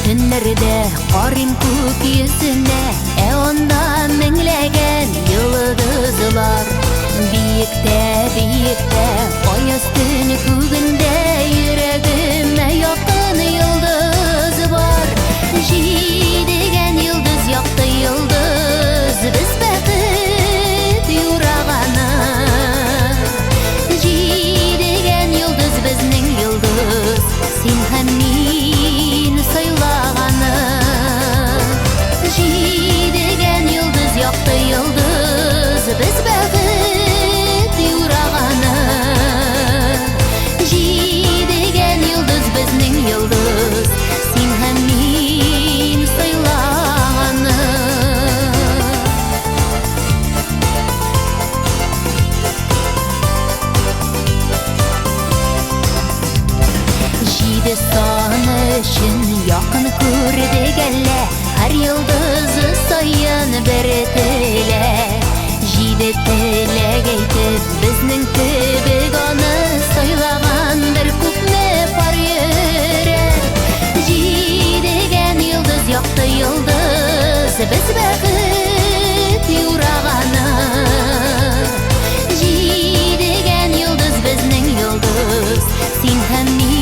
Төннәрдә карыйм күк йөзенә, онда меңләгән йолдызлар. Биектә, биектә, ай өстен күгендә, йөрәгемә якын йолдыз бар. Җидегән йолдыз, якты йолдыз, без бәхет юраганы. Җидегән йолдыз, безнең йолдыз, син һәм мин сайлаганы. Җидегән йолдыз, якты йолдыз, без бәхет юраганы. Җидегән йолдыз, безнең йолдыз, син һәм мин сайлаганы. Җиде саны өчен якын күрдек әллә, һәр йолдызы саен бер телә. Җиде теләк әйтеп, безнең кебек аны сайлаган бер күпме пар йөрәк. Җидегән йолдыз, якты йолдыз, без бәхет юраганы. Җидегән йолдыз, безнең йолдыз, син һәм мин